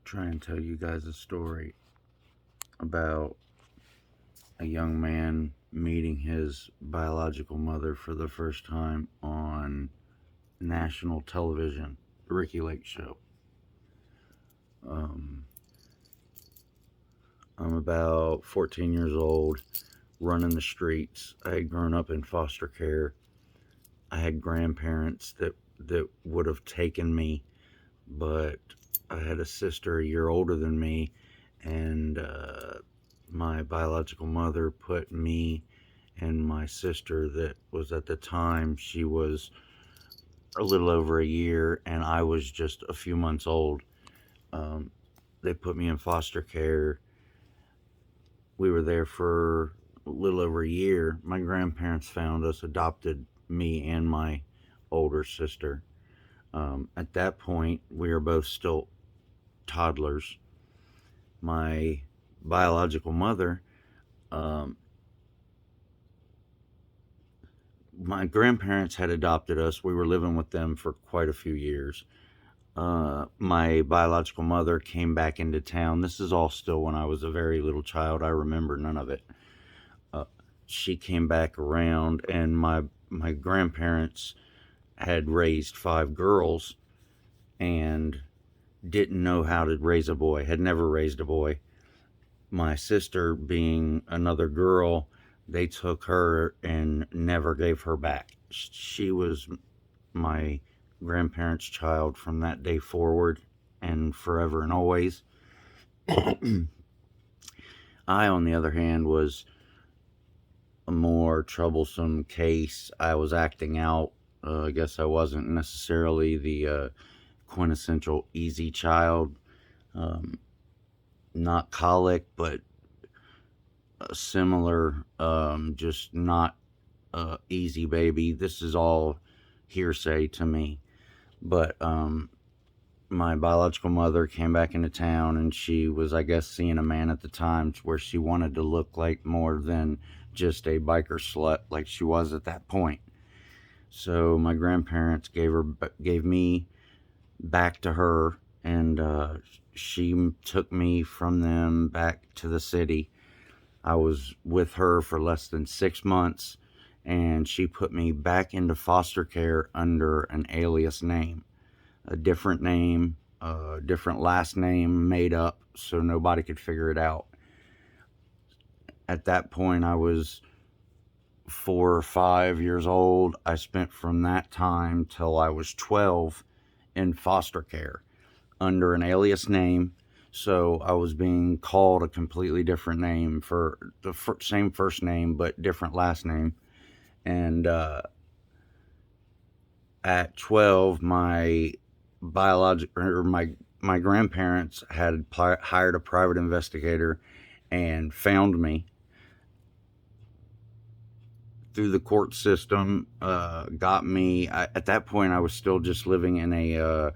try and tell you guys a story about a young man meeting his biological mother for the first time on national television, the Ricky Lake Show. Um, I'm about 14 years old, running the streets. I had grown up in foster care. I had grandparents that would have taken me, but I had a sister a year older than me, and my biological mother put me and my sister, that was at the time, she was a little over a year and I was just a few months old. They put me in foster care. We were there for a little over a year. My grandparents found us, adopted me and my older sister. At that point, we were both still toddlers. My biological mother, um, my grandparents had adopted us. We were living with them for quite a few years. My biological mother came back into town. This is all still when I was a very little child. I remember none of it. Uh, she came back around, and my grandparents had raised 5 girls and didn't know how to raise a boy. Had never raised a boy. My sister, being another girl, they took her and never gave her back. She was my grandparents' child from that day forward and forever and always. I, on the other hand, was a more troublesome case. I was acting out. I guess I wasn't necessarily the quintessential easy child. Um, Not colic, but similar, just not easy baby. This is all hearsay to me. But my biological mother came back into town, and she was, I guess, seeing a man at the time where she wanted to look like more than just a biker slut like she was at that point. So my grandparents gave me back to her, and she took me from them back to the city. I was with her for less than 6 months, and she put me back into foster care under an alias name, a different name, a different last name made up so nobody could figure it out. At that point, I was 4 or 5 years old. I spent from that time till I was 12 in foster care under an alias name. So I was being called a completely different name for the same first name but different last name. And at 12, my my grandparents had hired a private investigator and found me through the court system. Got me. At that point, I was still just living in a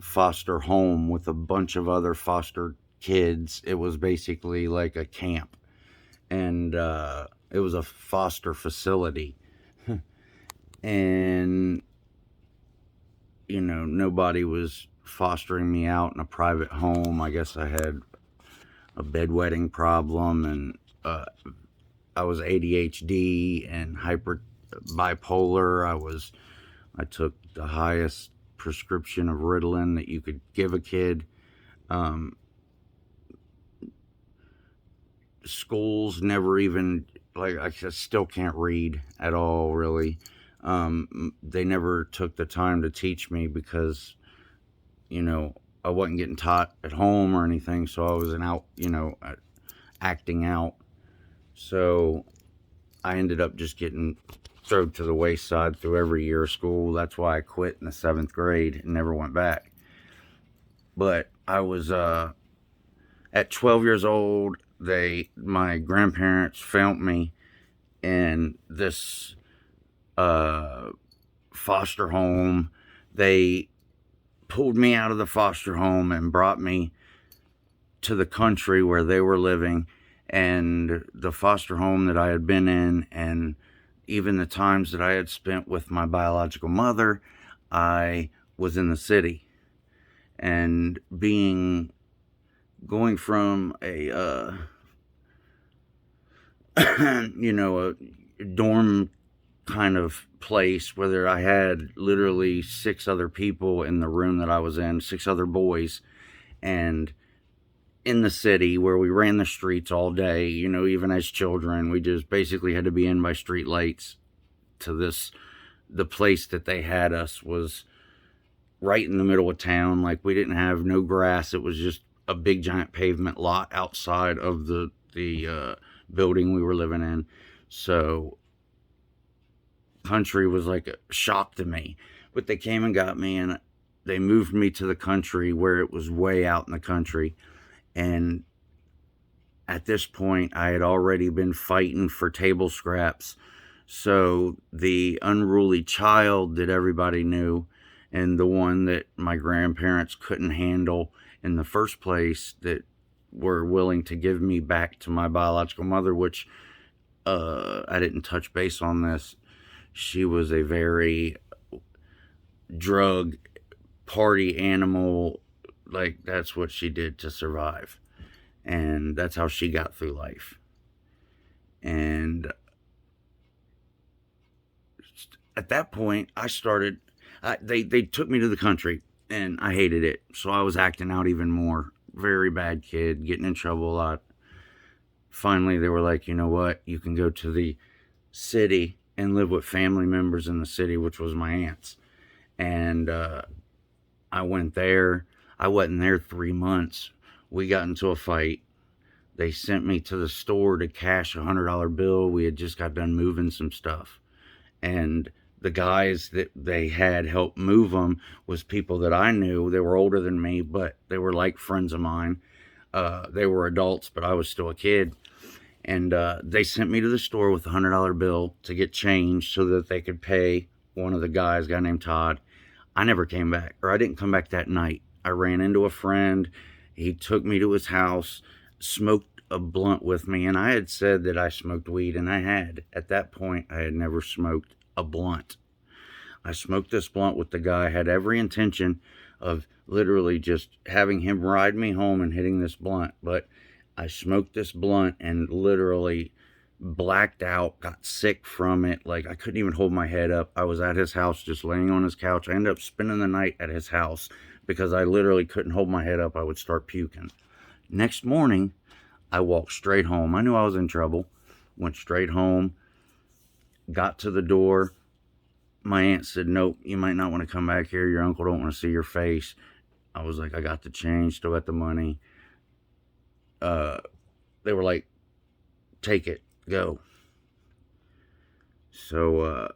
foster home with a bunch of other foster kids. It was basically like a camp, and it was a foster facility. And nobody was fostering me out in a private home. I guess I had a bedwetting problem, and I was ADHD and hyper bipolar. I took the highest prescription of Ritalin that you could give a kid. Um, Schools never even, like, I still can't read at all, really. They never took the time to teach me because, I wasn't getting taught at home or anything, so I wasn't out, acting out. So I ended up just getting thrown to the wayside through every year of school. That's why I quit in the 7th grade and never went back. But I was at 12 years old. My grandparents found me in this foster home. They pulled me out of the foster home and brought me to the country where they were living, and the foster home that I had been in, and even the times that I had spent with my biological mother, I was in the city. And being going from a dorm kind of place where I had literally 6 other people in the room that I was in, 6 other boys, and in the city where we ran the streets all day, even as children, we just basically had to be in by street lights to the place that they had us was right in the middle of town. Like, we didn't have no grass. It was just a big giant pavement lot outside of the building we were living in. So country was like a shock to me. But they came and got me, and they moved me to the country where it was way out in the country. And at this point, I had already been fighting for table scraps. So the unruly child that everybody knew, and the one that my grandparents couldn't handle in the first place, that were willing to give me back to my biological mother, which I didn't touch base on this. She was a very drug party animal. Like, that's what she did to survive. And that's how she got through life. And at that point, they took me to the country, and I hated it. So I was acting out even more. Very bad kid, getting in trouble a lot. Finally, they were like, you know what? You can go to the city and live with family members in the city, which was my aunts. And I went there. I wasn't there 3 months. We got into a fight. They sent me to the store to cash $100 bill. We had just got done moving some stuff. And the guys that they had help move them was people that I knew. They were older than me, but they were like friends of mine. They were adults, but I was still a kid. And they sent me to the store with a $100 bill to get changed so that they could pay one of the guys, a guy named Todd. I never came back, or I didn't come back that night. I ran into a friend. He took me to his house, smoked a blunt with me, and I had said that I smoked weed, and I had. At that point, I had never smoked a blunt. I smoked this blunt with the guy, had every intention of literally just having him ride me home and hitting this blunt, but I smoked this blunt and literally blacked out, got sick from it. Like, I couldn't even hold my head up. I was at his house just laying on his couch. I ended up spending the night at his house because I literally couldn't hold my head up. I would start puking. Next morning, I walked straight home. I knew I was in trouble. Went straight home, got to the door. My aunt said, nope, you might not want to come back here. Your uncle don't want to see your face. I was like, I got the change, still got the money. They were like, take it, go. So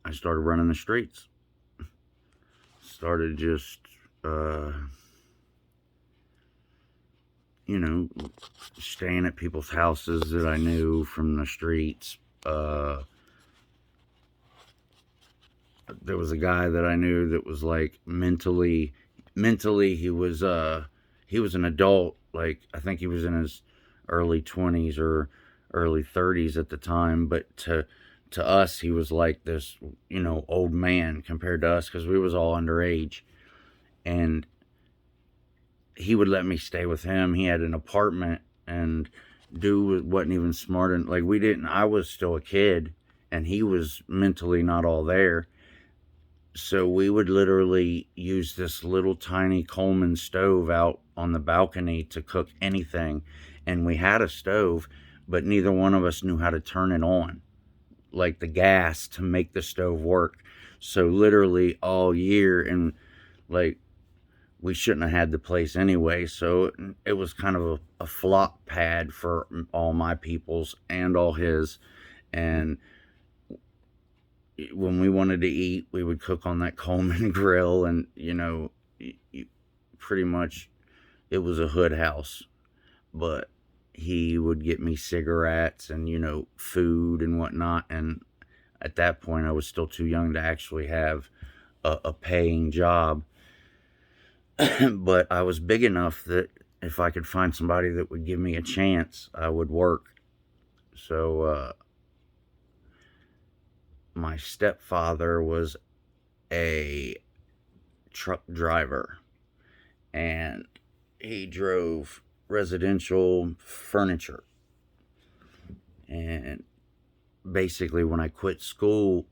I started running the streets. Started just staying at people's houses that I knew from the streets. There was a guy that I knew that was like mentally he was an adult. Like, I think he was in his early 20s or early 30s at the time, but to us he was like this, old man compared to us, because we was all underage. And he would let me stay with him. He had an apartment, and dude wasn't even smart. And like, I was still a kid, and he was mentally not all there. So we would literally use this little tiny Coleman stove out on the balcony to cook anything. And we had a stove, but neither one of us knew how to turn it on, like the gas, to make the stove work. So literally all year, and like, we shouldn't have had the place anyway. So it was kind of a flop pad for all my peoples and all his. And when we wanted to eat, we would cook on that Coleman grill. And, pretty much it was a hood house. But he would get me cigarettes and, food and whatnot. And at that point, I was still too young to actually have a paying job. But I was big enough that if I could find somebody that would give me a chance, I would work. So my stepfather was a truck driver, and he drove residential furniture. And basically, when I quit school,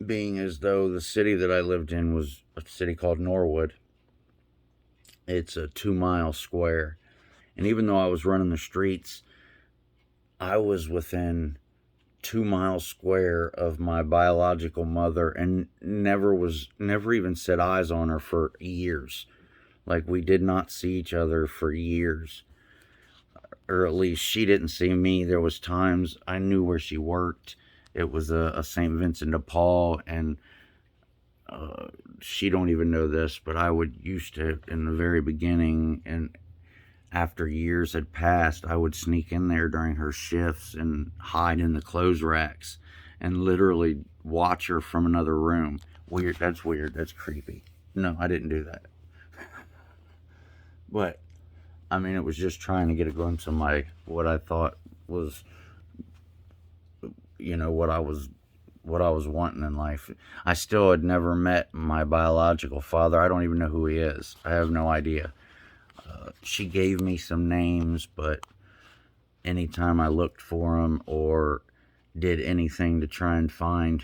being as though the city that I lived in was a city called Norwood, it's a 2 mile square. And even though I was running the streets, I was within 2 miles square of my biological mother, and never even set eyes on her for years. Like, we did not see each other for years, or at least she didn't see me. There was times I knew where she worked. It was a St. Vincent de Paul, and she don't even know this, but I would used to, in the very beginning, and after years had passed, I would sneak in there during her shifts and hide in the clothes racks and literally watch her from another room. Weird. That's weird. That's creepy. No, I didn't do that. But I mean, it was just trying to get a glimpse of what I thought was, what I was wanting in life. I still had never met my biological father. I don't even know who he is. I have no idea. She gave me some names, but anytime I looked for them or did anything to try and find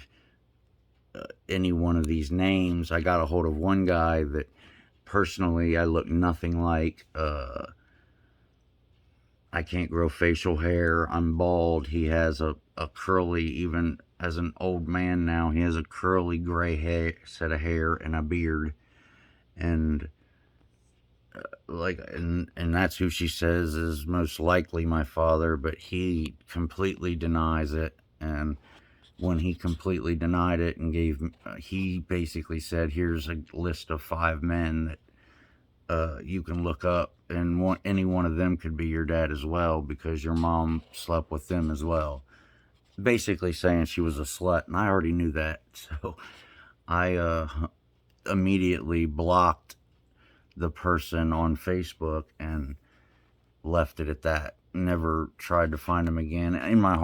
any one of these names, I got a hold of one guy that personally I look nothing like. I can't grow facial hair. I'm bald. He has a curly, even as an old man now, he has a curly gray set of hair and a beard. And and that's who she says is most likely my father, but he completely denies it. And when he completely denied it and he basically said, here's a list of 5 men that you can look up, and any one of them could be your dad as well, because your mom slept with them as well. Basically saying she was a slut, and I already knew that. So I immediately blocked the person on Facebook and left it at that. Never tried to find him again. In my